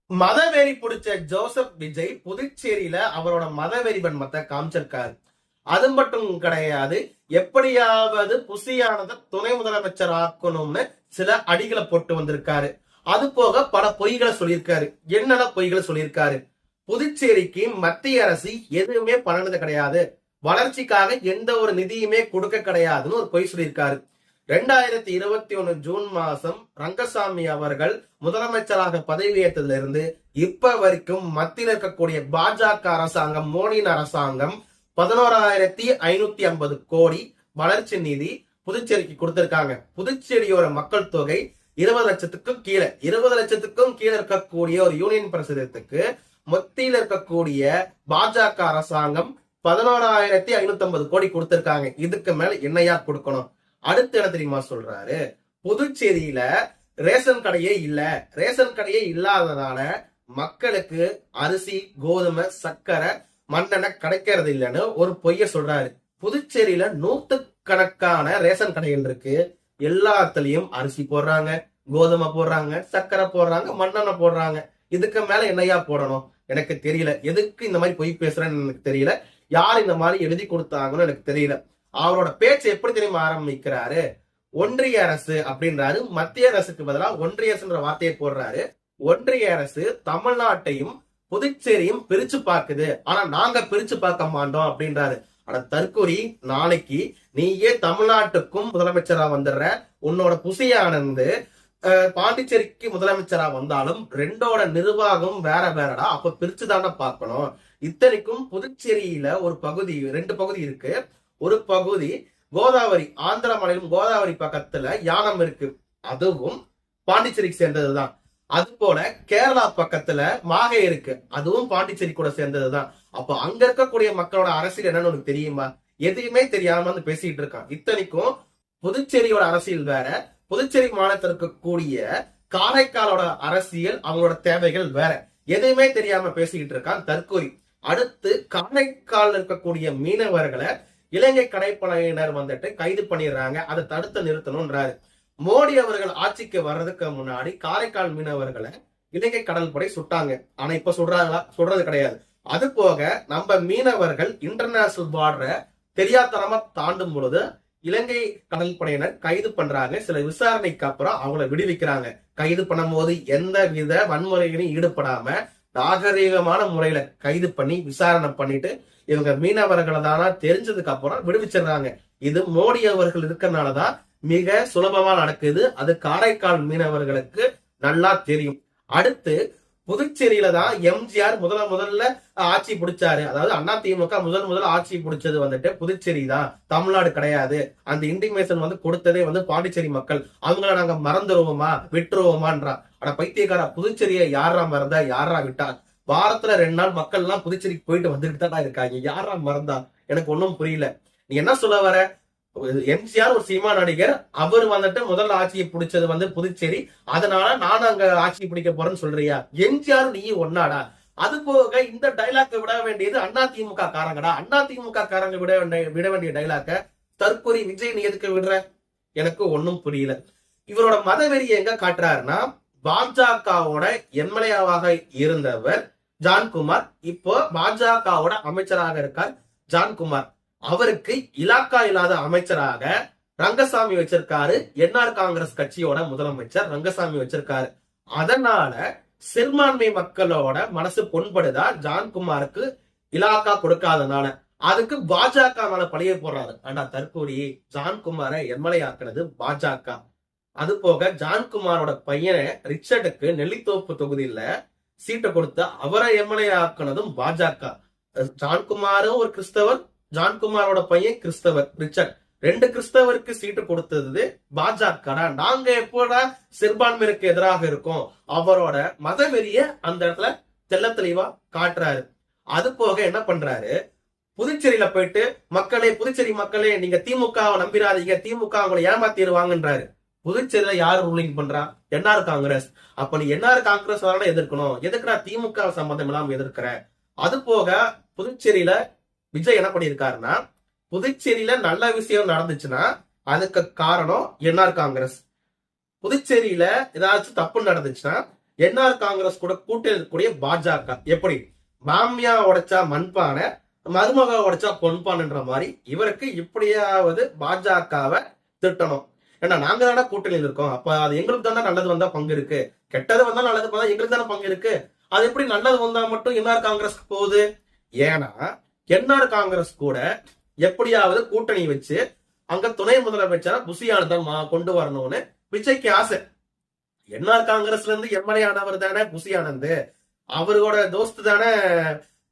மதவெறி பிடிச்ச ஜோசப் விஜய் புதுச்சேரியில அவரோட மதவெறி பண்பத்தை காமிச்சிருக்காரு. அது மட்டும் கிடையாது, எப்படியாவது புசியானதை துணை முதலமைச்சர் ஆக்கணும்னு சில அடிகளை போட்டு வந்திருக்காரு. அது போக பல பொய்களை சொல்லியிருக்காரு. என்னென்ன பொய்களை சொல்லியிருக்காரு? புதுச்சேரிக்கு மத்திய அரசு எதுவுமே பண்ணது கிடையாது, வளர்ச்சிக்காக எந்த ஒரு நிதியுமே கொடுக்க கிடையாதுன்னு ஒரு பொய் சொல்லியிருக்காரு. 2021 ஜூன் மாசம் ரங்கசாமி அவர்கள் முதலமைச்சராக பதவியேற்றதுல இருந்து இப்ப வரைக்கும் மத்தியில் இருக்கக்கூடிய பாஜக அரசாங்கம், மோடியின் அரசாங்கம் 11,550 கோடி வளர்ச்சி நிதி புதுச்சேரிக்கு கொடுத்திருக்காங்க. புதுச்சேரியோட மக்கள் தொகை 20 லட்சத்துக்கும் கீழே, 20 லட்சத்துக்கும் கீழே இருக்கக்கூடிய ஒரு யூனியன் பிரதேசத்துக்கு மத்தியில் இருக்கக்கூடிய பாஜக அரசாங்கம் 11,550 கோடி கொடுத்திருக்காங்க. இதுக்கு மேல என்னையா கொடுக்கணும்? அடுத்து என்ன தெரியுமா சொல்றாரு? புதுச்சேரியில ரேஷன் கடையே இல்ல, ரேஷன் கடையே இல்லாததால மக்களுக்கு அரிசி, கோதுமை, சர்க்கரை, மண்ணெண்ணெய் கிடைக்கிறது இல்லைன்னு ஒரு பொய்ய சொல்றாரு. புதுச்சேரியில 100கணக்கான ரேஷன் கடைகள் இருக்கு. எல்லாத்துலயும் அரிசி போடுறாங்க, கோதுமை போடுறாங்க, சர்க்கரை போடுறாங்க, மண்ணெண்ணெய் போடுறாங்க. இதுக்கு மேல என்னையா போடணும்? எனக்கு தெரியல. எதுக்கு இந்த மாதிரி பொய் பேசுறேன்னு எனக்கு தெரியல. யார் இந்த மாதிரி எழுதி கொடுத்தாங்கன்னு எனக்கு தெரியல. அவரோட பேச்சு எப்படி தெரியுமா ஆரம்பிக்கிறாரு? ஒன்றிய அரசு அப்படின்றாரு. மத்திய அரசுக்கு பதிலாக ஒன்றிய அரசுன்ற வார்த்தையை போடுறாரு. ஒன்றிய அரசு தமிழ்நாட்டையும் புதுச்சேரியும் பிரிச்சு பார்க்குது, ஆனா நாங்க பிரிச்சு பார்க்க மாட்டோம் அப்படின்றாரு. ஆனா தற்கொலை, நாளைக்கு நீயே தமிழ்நாட்டுக்கும் முதலமைச்சரா வந்துடுற, உன்னோட புசியானந்து பாண்டிச்சேரிக்கு முதலமைச்சரா வந்தாலும் ரெண்டோட நிர்வாகம் வேற வேறடா. அப்ப பிரிச்சுதானே பார்க்கணும். இத்தனைக்கும் புதுச்சேரியில ஒரு பகுதி, 2 பகுதி இருக்கு. ஒரு பகுதி கோதாவரி, ஆந்திர மாநிலம் கோதாவரி பக்கத்துல யானம் இருக்கு, அதுவும் பாண்டிச்சேரிக்கு சேர்ந்ததுதான். அது போல கேரளா பக்கத்துல மாகே இருக்கு, அதுவும் பாண்டிச்சேரி கூட சேர்ந்ததுதான். அப்ப அங்க இருக்கக்கூடிய மக்களோட அரசியல் என்னன்னு உனக்கு தெரியுமா? எதையுமே தெரியாம வந்து பேசிட்டு இருக்கான். இத்தனைக்கும் புதுச்சேரியோட அரசியல் வேற, புதுச்சேரி மாநிலத்தில் இருக்கக்கூடிய காரைக்காலோட அரசியல், அவங்களோட தேவைகள் வேற. எதையுமே தெரியாம பேசிக்கிட்டு இருக்கான் தற்கொலை. அடுத்து காரைக்கால் இருக்கக்கூடிய மீனவர்களை இலங்கை கடற்படையினர் வந்துட்டு கைது பண்ணிடுறாங்க. அதை தடுத்து நிறுத்தணும்ன்றாரு. மோடி அவர்கள் ஆட்சிக்கு வர்றதுக்கு முன்னாடி காரைக்கால் மீனவர்களை இலங்கை கடற்படை சுட்டாங்க. ஆனா இப்ப சுடுறாங்களா? சுடுறது கிடையாது. அது போக நம்ம மீனவர்கள் இன்டர்நேஷனல் பார்டரை தெரியாதனமா தாண்டும் பொழுது இலங்கை கடற்படையினர் கைது பண்றாங்க. சில விசாரணைக்கு அப்புறம் அவங்கள விடுவிக்கிறாங்க. கைது பண்ணும் போது எந்த வித வன்முறைகளையும் ஈடுபடாம நாகரீகமான முறையில கைது பண்ணி விசாரணை பண்ணிட்டு இவங்க மீனவர்களை தானா தெரிஞ்சதுக்கு அப்புறம் விடுவிச்சிடுறாங்க. இது மோடி அவர்கள் இருக்கனாலதான் மிக சுலபமா நடக்குது. அது காரைக்கால் மீனவர்களுக்கு நல்லா தெரியும். அடுத்து புதுச்சேரியில தான் எம்ஜிஆர் முதல்ல ஆட்சி பிடிச்சாரு. அதாவது அதிமுக முதல் ஆட்சி பிடிச்சது வந்துட்டு புதுச்சேரி தான், தமிழ்நாடு கிடையாது. அந்த இன்டிமேஷன் வந்து கொடுத்ததே வந்து பாண்டிச்சேரி மக்கள். அவங்கள நாங்க மறந்துருவோமா, விட்டுருவோமான்றா. ஆனா பைத்தியக்காரா, புதுச்சேரியை யாரா மறந்தா, யாரா விட்டா? வாரத்துல 2 நாள் மக்கள் எல்லாம் புதுச்சேரிக்கு போயிட்டு வந்துட்டு தான் இருக்காங்க. யாரா மறந்தா? எனக்கு ஒன்னும் புரியல. நீ என்ன சொல்ல வர? எம்ஜிஆர் ஒரு சினிமா நடிகர், அவர் வந்துட்டு முதல் ஆட்சியை பிடிச்சது வந்து புதுச்சேரி, அதனால நானும் அங்க ஆட்சி பிடிக்க போறேன்னு சொல்றியா? எம்ஜிஆர் நீ ஒன்னாடா? அது போக இந்த டைலாக் விட வேண்டியது அதிமுக காரங்கடா. அதிமுக காரங்க விட வேண்டிய டைலாக்க தற்கொலை விஜய் நீ எதுக்கு விடுற? எனக்கு ஒன்னும் புரியல. இவரோட மதவெறியை எங்க காட்டுறாருன்னா, பாஜகவோட எம்எல்ஏவாக இருந்தவர் ஜான்குமார் இப்போ பாஜகவோட அமைச்சராக இருக்கார். ஜான்குமார் அவருக்கு இலாக்கா இல்லாத அமைச்சராக ரங்கசாமி வச்சிருக்காரு. என்ஆர் காங்கிரஸ் கட்சியோட முதலமைச்சர் ரங்கசாமி வச்சிருக்காரு. அதனால சிறுபான்மை மக்களோட மனசு புண்படுதா ஜான்குமாருக்கு இலாக்கா கொடுக்காதனால. அதுக்கு பாஜக மேல பழிய போடுறாரு. ஆனா தற்கூரி ஜான்குமாரை எம்எல்ஏ ஆக்குனது பாஜக. அது போக ஜான்குமாரோட பையனை ரிச்சர்டுக்கு நெல்லித்தோப்பு தொகுதியில சீட்டை கொடுத்து அவரை எம்எல்ஏ ஆக்குனதும் பாஜக. ஜான்குமாரும் ஒரு கிறிஸ்தவர், ஜான்குமாரோட பையன் கிறிஸ்தவர் ரிச்சர்ட். 2 கிறிஸ்தவருக்கு சீட்டு கொடுத்தது பாஜக. நாங்க எப்போடா சிறுபான்மையினருக்கு எதிராக இருக்கோம்? அவரோட மதவெறிய அந்த இடத்துல தெல்ல தெளிவா காட்டுறாரு. அது போக என்ன பண்றாரு? புதுச்சேரியில போயிட்டு புதுச்சேரி மக்களே நீங்க திமுகவை நம்பிராதீங்க, திமுக அவங்களை ஏமாத்திடுவாங்கன்றாரு. புதுச்சேரியில யாரு ரூலிங் பண்றா? என்ஆர் காங்கிரஸ். அப்ப நீ என்ஆர் காங்கிரஸ் எதிர்க்கணும், எதுக்குடா திமுக சம்பந்தம் இல்லாம எதிர்க்கிற? அது போக புதுச்சேரியில விஜய் என்ன பண்ணிருக்காருன்னா, புதுச்சேரியில நல்ல விஷயம் நடந்துச்சுன்னா அதுக்கு காரணம் என்ஆர் காங்கிரஸ். புதுச்சேரியில ஏதாச்சும் தப்பு நடந்துச்சுன்னா என்ஆர் காங்கிரஸ் கூட கூட்டணி இருக்கக்கூடிய பாஜக எப்படி மாமியா உடைச்சா மண்பானை, மருமக உடைச்சா பொன்பான்ன்ற மாதிரி இவருக்கு இப்படியாவது பாஜகவை திட்டணும். ஏன்னா நாங்க தானே கூட்டணியில் இருக்கோம், அப்ப அது எங்களுக்கு தானே நல்லது வந்தா பங்கு இருக்கு, கெட்டது வந்தா நல்லது வந்தா எங்களுக்கு தானே பங்கு இருக்கு. அது எப்படி நல்லது வந்தா மட்டும் என்ஆர் காங்கிரஸ்க்கு போகுது? ஏன்னா என்ஆர் காங்கிரஸ் கூட எப்படியாவது கூட்டணி வச்சு அங்க துணை முதலமைச்சரா புஷி ஆனந்த் கொண்டு வரணும்னு விஜய்க்கு ஆசை. என்ஆர் காங்கிரஸ்ல இருந்து எம்எல்ஏ ஆனவர் தானே புஷி ஆனந்த், அவரோட தோஸ்து தானே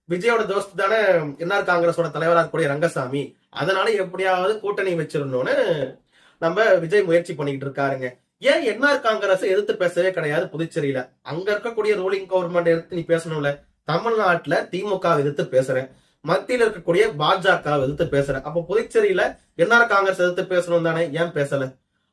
விஜயோட தோஸ்து தானே என்ஆர் காங்கிரஸோட தலைவராக இருக்கக்கூடிய ரங்கசாமி. அதனால எப்படியாவது கூட்டணி வச்சிடணும்னு நம்ம விஜய் முயற்சி பண்ணிட்டு இருக்காருங்க. ஏன் என்ஆர் காங்கிரஸ் எதிர்த்து பேசவே கிடையாது புதுச்சேரியில? அங்க இருக்கக்கூடிய ரூலிங் கவர்மெண்ட் எதிர்த்து நீ பேசணும்ல. தமிழ்நாட்டுல திமுக எதிர்த்து பேசுறேன், மத்தியில இருக்கக்கூடிய பாஜக எதிர்த்து பேசுறேன், அப்ப புதுச்சேரியில என்ஆர் காங்கிரஸ் எதிர்த்து பேசணும் தானே, ஏன் பேசல?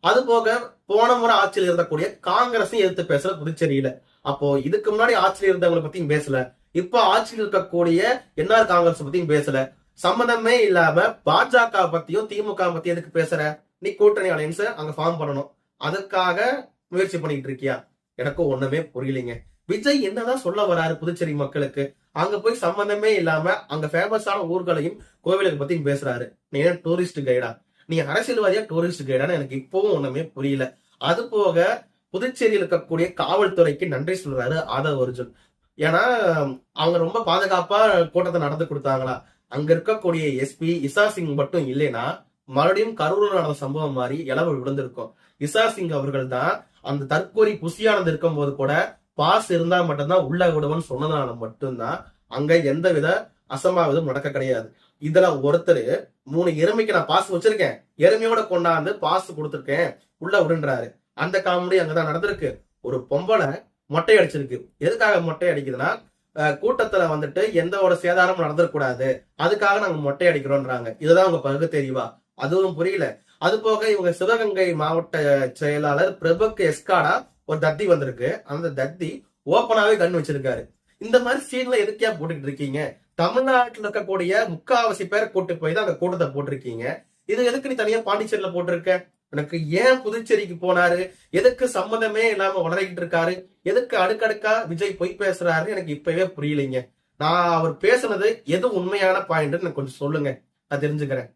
அது போக போன முறை ஆட்சியில் இருந்தக்கூடிய காங்கிரஸையும் எதிர்த்து பேசல புதுச்சேரியில. அப்போ இதுக்கு முன்னாடி ஆட்சியில் இருந்தவங்களை பத்தியும் பேசல, இப்ப ஆட்சியில் இருக்கக்கூடிய என்ஆர் காங்கிரஸ் பத்தியும் பேசல. சம்பந்தமே இல்லாம பாஜக பத்தியும் திமுக பத்தியும் எதுக்கு பேசுற? நீ கூட்டணி அலையன்ஸ் அங்க ஃபார்ம் பண்ணணும், அதுக்காக முயற்சி பண்ணிட்டு இருக்கியா? எனக்கும் ஒண்ணுமே புரியலைங்க. விஜய் என்னதான் சொல்ல வராரு புதுச்சேரி மக்களுக்கு? அங்க போய் சம்பந்தமே இல்லாம அங்க ஃபேமஸான ஊர்களையும் கோவிலுக்கு பத்தியும் பேசுறாரு. நீ என்ன டூரிஸ்ட் கைடா? நீ அரசியல்வாதியா டூரிஸ்ட் கைடான்னு எனக்கு இப்பவும் ஒண்ணுமே புரியல. அது போக புதுச்சேரியில் இருக்கக்கூடிய காவல்துறைக்கு நன்றி சொல்றாரு ஆதவ் அர்ஜுன். ஏன்னா அவங்க ரொம்ப பாதுகாப்பா கூட்டத்தை நடந்து கொடுத்தாங்களா. அங்க இருக்கக்கூடிய எஸ்பி இசா சிங் மட்டும் இல்லைன்னா மறுபடியும் கரூர் நடந்த சம்பவம் மாதிரி இளவு விழுந்திருக்கும். இசா சிங் அவர்கள் தான் அந்த தற்கொலை புசியானது இருக்கும் போது கூட பாஸ் இருந்தா மட்டும்தான் உள்ள விடுவோம்னு சொன்னதுனால மட்டும்தான் அங்க எந்தவித அசம்பாவிதம் நடக்க கிடையாது. இதுல ஒருத்தர் 3 எருமைக்கு நான் பாஸ் வச்சிருக்கேன், எருமையோட கொண்டாந்து பாஸ் கொடுத்துருக்கேன் உள்ள விடுன்றாரு. அந்த காமெடி அங்கதான் நடந்திருக்கு. ஒரு பொம்பளை மொட்டை அடிச்சிருக்கு. எதுக்காக மொட்டை அடிக்குதுன்னா கூட்டத்துல வந்துட்டு எந்த ஒரு சேதாரமும் நடந்துடக்கூடாது, அதுக்காக நாங்க மொட்டை அடிக்கிறோம்ன்றாங்க. இதுதான் உங்க பகுதி தெரியுவா? அதுவும் புரியல. அது போக இவங்க சிவகங்கை மாவட்ட செயலாளர் பிரபுக்கு எஸ்காடா ஒரு தத்தி வந்திருக்கு. அந்த தத்தி ஓப்பனாவே கண் வச்சிருக்காரு. இந்த மாதிரி சீன்ல எதுக்கே போட்டுக்கிட்டு இருக்கீங்க? தமிழ்நாட்டில் இருக்கக்கூடிய 3/4 பேரை கூட்டு போய் தான் அந்த கூட்டத்தை போட்டிருக்கீங்க. இது எதுக்கு நீ தனியா பாண்டிச்சேரியில போட்டிருக்க? எனக்கு ஏன் புதுச்சேரிக்கு போனாரு? எதுக்கு சம்மந்தமே இல்லாம வளரிக்கிட்டு இருக்காரு? எதுக்கு அடுக்கடுக்கா விஜய் பொய் பேசுறாரு? எனக்கு இப்பவே புரியலைங்க. நான் அவர் பேசுனது எது உண்மையான பாயிண்ட் எனக்கு கொஞ்சம் சொல்லுங்க, நான் தெரிஞ்சுக்கிறேன்.